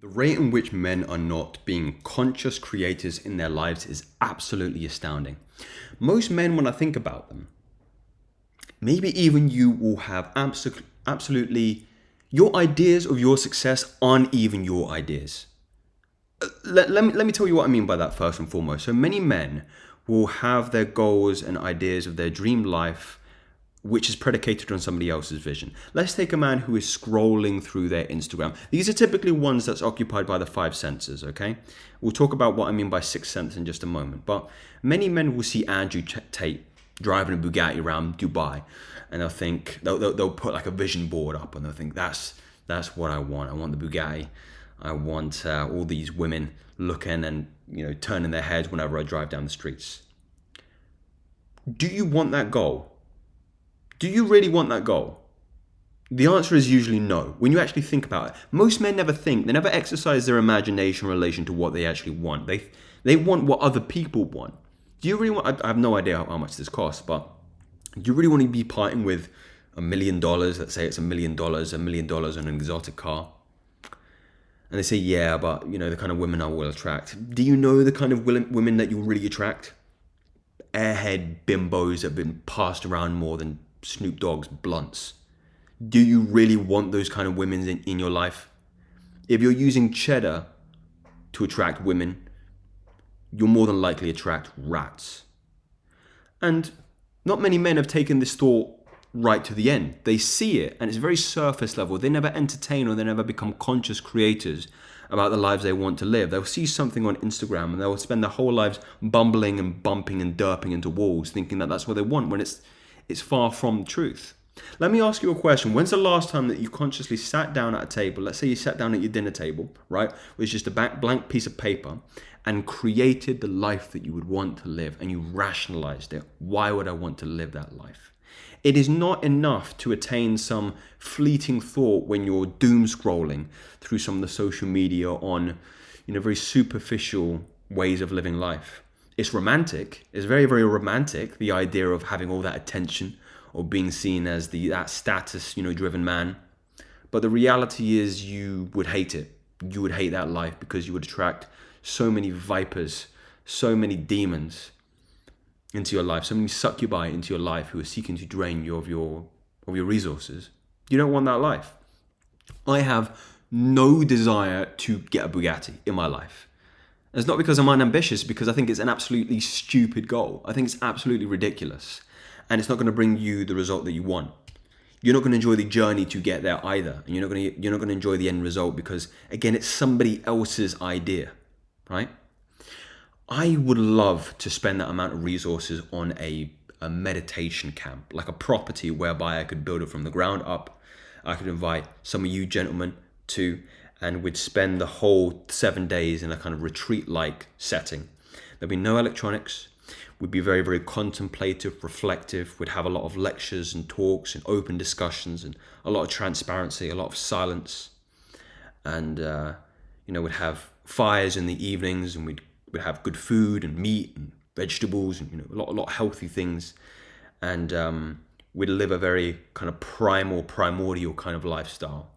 The rate in which men are not being conscious creators in their lives is absolutely astounding. Most men, when I think about them, maybe even you will have absolutely, your ideas of your success aren't even your ideas. Let me tell you what I mean by that first and foremost. So many men will have their goals and ideas of their dream life which is predicated on somebody else's vision. Let's take a man who is scrolling through their Instagram. These are typically ones that's occupied by the five senses, okay? We'll talk about what I mean by sixth sense in just a moment. But many men will see Andrew Tate driving a Bugatti around Dubai, and they'll put like a vision board up, and they'll think that's what I want. I want the Bugatti. I want all these women looking and turning their heads whenever I drive down the streets. Do you want that goal? Do you really want that goal? The answer is usually no. When you actually think about it, most men never think. They never exercise their imagination in relation to what they actually want. They want what other people want. Do you really want? I have no idea how much this costs, but do you really want to be parting with $1 million? Let's say it's $1 million on an exotic car. And they say, yeah, but the kind of women I will attract. Do you know the kind of women that you really attract? Airhead bimbos that have been passed around more than Snoop Dogg's blunts. Do you really want those kind of women in your life? If you're using cheddar to attract women, you'll more than likely attract rats. And not many men have taken this thought right to the end. They see it and it's very surface level. They never entertain or they never become conscious creators about the lives they want to live. They'll see something on Instagram and they'll spend their whole lives bumbling and bumping and derping into walls thinking that that's what they want when it's far from the truth. Let me ask you a question. When's the last time that you consciously sat down at a table? Let's say you sat down at your dinner table, right? With just a blank piece of paper and created the life that you would want to live and you rationalized it. Why would I want to live that life? It is not enough to attain some fleeting thought when you're doom scrolling through some of the social media on, very superficial ways of living life. It's romantic. It's very, very romantic, the idea of having all that attention or being seen as that status, driven man. But the reality is you would hate it. You would hate that life because you would attract so many vipers, so many demons into your life, so many succubi into your life who are seeking to drain you of your resources. You don't want that life. I have no desire to get a Bugatti in my life. It's not because I'm unambitious, because I think it's an absolutely stupid goal. I think it's absolutely ridiculous. And it's not going to bring you the result that you want. You're not going to enjoy the journey to get there either. And you're not going to enjoy the end result because, again, it's somebody else's idea, right? I would love to spend that amount of resources on a meditation camp, like a property whereby I could build it from the ground up. I could invite some of you gentlemen to, and we'd spend the whole 7 days in a kind of retreat-like setting. There'd be no electronics. We'd be very, very contemplative, reflective. We'd have a lot of lectures and talks and open discussions and a lot of transparency, a lot of silence. And, we'd have fires in the evenings and we'd have good food and meat and vegetables and, a lot of healthy things. And we'd live a very kind of primordial kind of lifestyle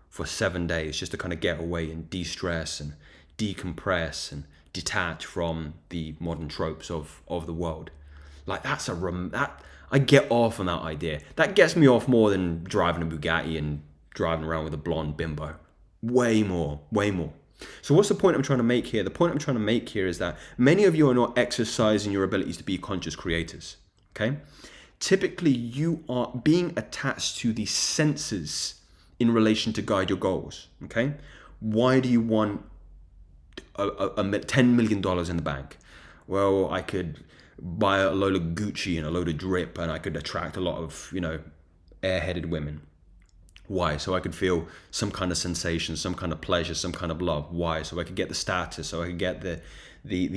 for 7 days, just to kind of get away and de-stress and decompress and detach from the modern tropes of the world. Like I get off on that idea. That gets me off more than driving a Bugatti and driving around with a blonde bimbo. Way more. So what's the point I'm trying to make here? The point I'm trying to make here is that many of you are not exercising your abilities to be conscious creators, okay? Typically, you are being attached to the senses in relation to guide your goals, okay? Why do you want $10 million in the bank? Well, I could buy a load of Gucci and a load of drip and I could attract a lot of, airheaded women. Why? So I could feel some kind of sensation, some kind of pleasure, some kind of love. Why? So I could get the status, so I could get the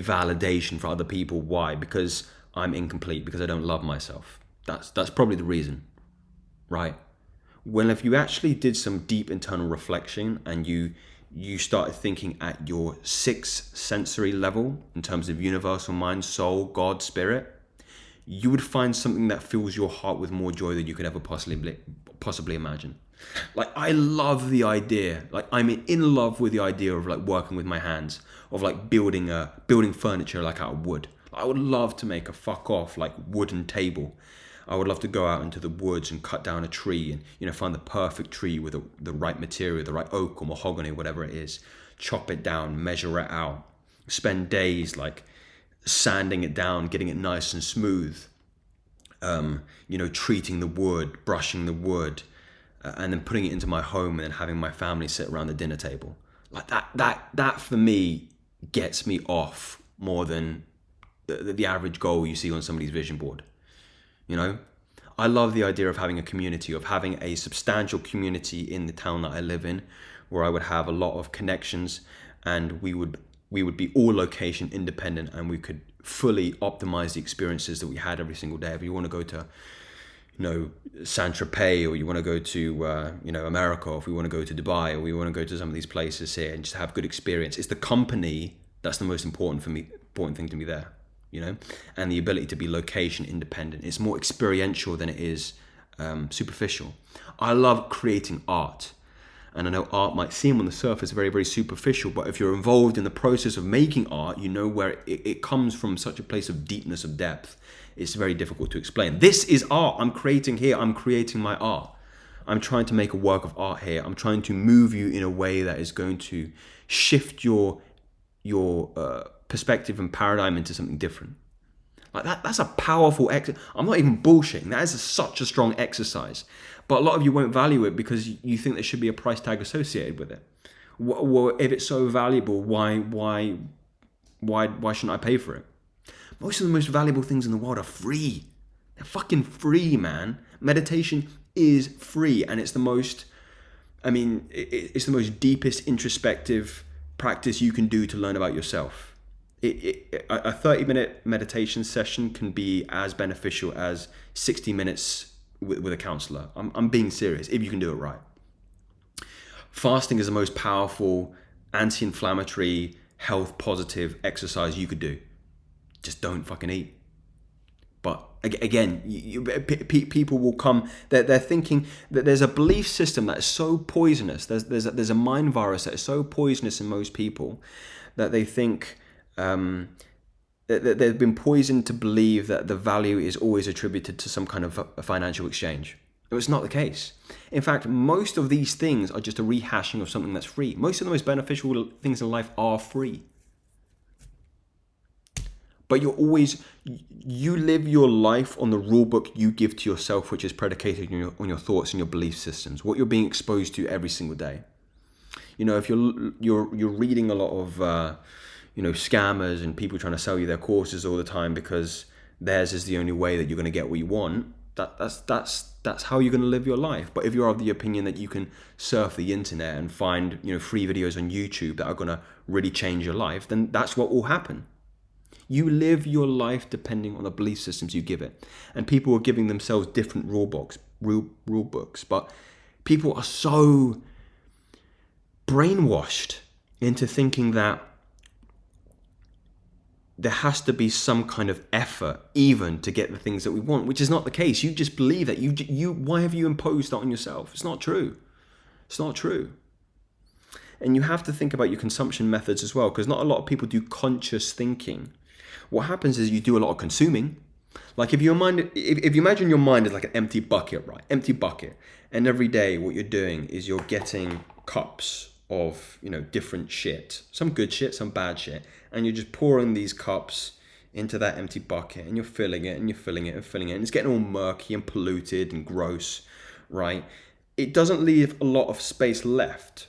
validation for other people. Why? Because I'm incomplete, because I don't love myself. That's probably the reason, right? Well, if you actually did some deep internal reflection and you started thinking at your sixth sensory level in terms of universal mind, soul, God, spirit, you would find something that fills your heart with more joy than you could ever possibly imagine. Like, I love the idea. Like, I'm in love with the idea of like working with my hands, of like building furniture like out of wood. I would love to make a fuck off like wooden table. I would love to go out into the woods and cut down a tree and, you know, find the perfect tree with the right material, the right oak or mahogany, whatever it is. Chop it down, measure it out, spend days like sanding it down, getting it nice and smooth. You know, treating the wood, brushing the wood, and then putting it into my home and then having my family sit around the dinner table. Like that for me gets me off more than the average goal you see on somebody's vision board. You know, I love the idea of having a community, of having a substantial community in the town that I live in, where I would have a lot of connections, and we would be all location independent, and we could fully optimize the experiences that we had every single day. If you want to go to, you know, Saint Tropez, or you want to go to, you know, America, or if we want to go to Dubai, or we want to go to some of these places here and just have good experience, it's the company that's the most important thing to me there, you know, and the ability to be location independent. It's more experiential than it is superficial. I love creating art. And I know art might seem on the surface very, very superficial, but if you're involved in the process of making art, you know where it comes from such a place of deepness, of depth. It's very difficult to explain. This is art I'm creating here. I'm creating my art. I'm trying to make a work of art here. I'm trying to move you in a way that is going to shift your perspective and paradigm into something different. Like that's a powerful exercise. I'm not even bullshitting. That is such a strong exercise. But a lot of you won't value it because you think there should be a price tag associated with it. Well, if it's so valuable, why shouldn't I pay for it? Most of the most valuable things in the world are free. They're fucking free, man. Meditation is free, and it's the most, it's the most deepest introspective practice you can do to learn about yourself. A 30-minute meditation session can be as beneficial as 60 minutes with a counselor. I'm being serious, if you can do it right. Fasting is the most powerful anti-inflammatory, health positive exercise you could do. Just don't fucking eat. But again, people will come. They're thinking that there's a belief system that is so poisonous. There's a mind virus that is so poisonous in most people that they think that they've been poisoned to believe that the value is always attributed to some kind of a financial exchange. It's not the case. In fact, most of these things are just a rehashing of something that's free. Most of the most beneficial things in life are free. But you live your life on the rule book you give to yourself, which is predicated on your thoughts and your belief systems, what you're being exposed to every single day. You know, if you're reading a lot of scammers and people trying to sell you their courses all the time because theirs is the only way that you're going to get what you want, that's how you're going to live your life. But if you're of the opinion that you can surf the internet and find free videos on YouTube that are going to really change your life, then that's what will happen. You live your life depending on the belief systems you give it. And people are giving themselves different rule books. But people are so brainwashed into thinking that there has to be some kind of effort even to get the things that we want, which is not the case. You just believe that. Why have you imposed that on yourself? It's not true. It's not true. And you have to think about your consumption methods as well, because not a lot of people do conscious thinking. What happens is you do a lot of consuming. Like if you imagine your mind is like an empty bucket, right? Empty bucket. And every day what you're doing is you're getting cups of, different shit. Some good shit, some bad shit. And you're just pouring these cups into that empty bucket and you're filling it and you're filling it and filling it. And it's getting all murky and polluted and gross, right? It doesn't leave a lot of space left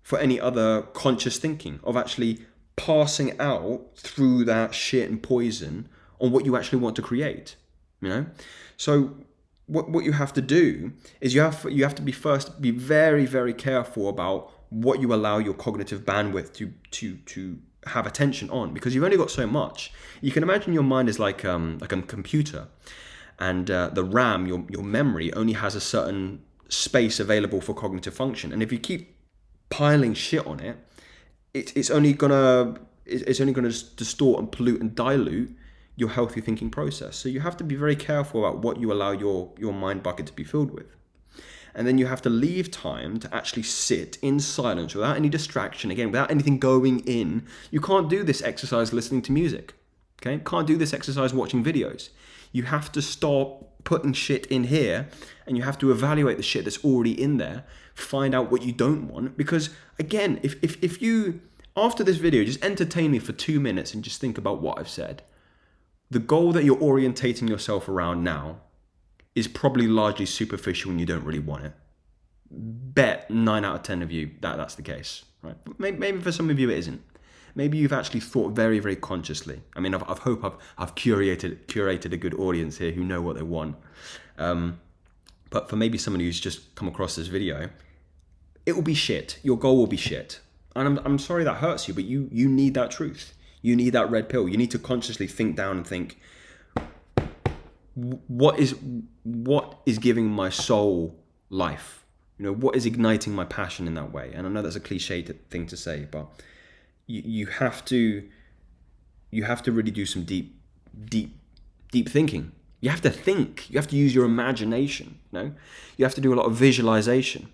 for any other conscious thinking of actually passing out through that shit and poison on what you actually want to create, So what you have to do is you have to be very, very careful about what you allow your cognitive bandwidth to have attention on, because you've only got so much. You can imagine your mind is like a computer, and the RAM, your memory, only has a certain space available for cognitive function. And if you keep piling shit on it, it's only gonna distort and pollute and dilute your healthy thinking process. So you have to be very careful about what you allow your mind bucket to be filled with. And then you have to leave time to actually sit in silence without any distraction, again, without anything going in. You can't do this exercise listening to music. Okay? Can't do this exercise watching videos. You have to stop putting shit in here, and you have to evaluate the shit that's already in there, find out what you don't want. Because again, if you, after this video, just entertain me for 2 minutes and just think about what I've said. The goal that you're orientating yourself around now is probably largely superficial and you don't really want it. Bet 9 out of 10 of you that's the case, right? Maybe for some of you it isn't. Maybe you've actually thought very, very consciously. I mean, I hope I've curated a good audience here who know what they want. But for maybe somebody who's just come across this video, it will be shit. Your goal will be shit. And I'm sorry that hurts you, but you need that truth. You need that red pill. You need to consciously think down and think, what is giving my soul life? You know, what is igniting my passion in that way? And I know that's a cliche thing to say, but you have to really do some deep thinking. You have to think. You have to use your imagination. You know, you have to do a lot of visualization.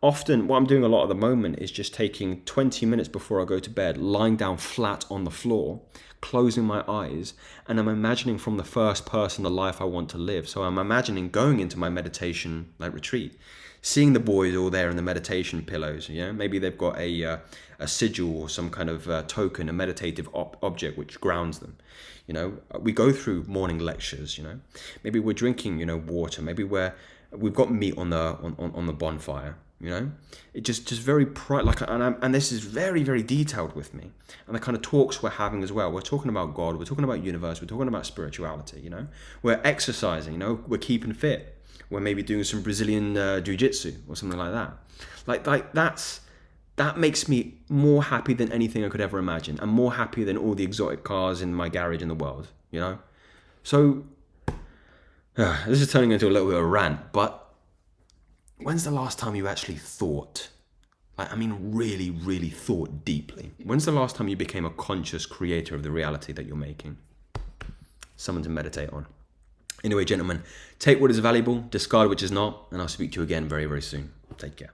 Often, what I'm doing a lot at the moment is just taking 20 minutes before I go to bed, lying down flat on the floor, closing my eyes, and I'm imagining from the first person the life I want to live. So I'm imagining going into my meditation retreat, seeing the boys all there in the meditation pillows. You know, maybe they've got a sigil or some kind of token, a meditative object which grounds them. You know, we go through morning lectures. You know, maybe we're drinking water. Maybe we've got meat on the bonfire. You know, it just very and this is very, very detailed with me, and the kind of talks we're having as well. We're talking about God, we're talking about universe, we're talking about spirituality. You know, we're exercising. You know, we're keeping fit. We're maybe doing some Brazilian jiu-jitsu or something like that. Like that makes me more happy than anything I could ever imagine, and more happy than all the exotic cars in my garage in the world. You know, so this is turning into a little bit of a rant, but. When's the last time you actually thought, really, really thought deeply? When's the last time you became a conscious creator of the reality that you're making? Something to meditate on. Anyway, gentlemen, take what is valuable, discard which is not, and I'll speak to you again very, very soon. Take care.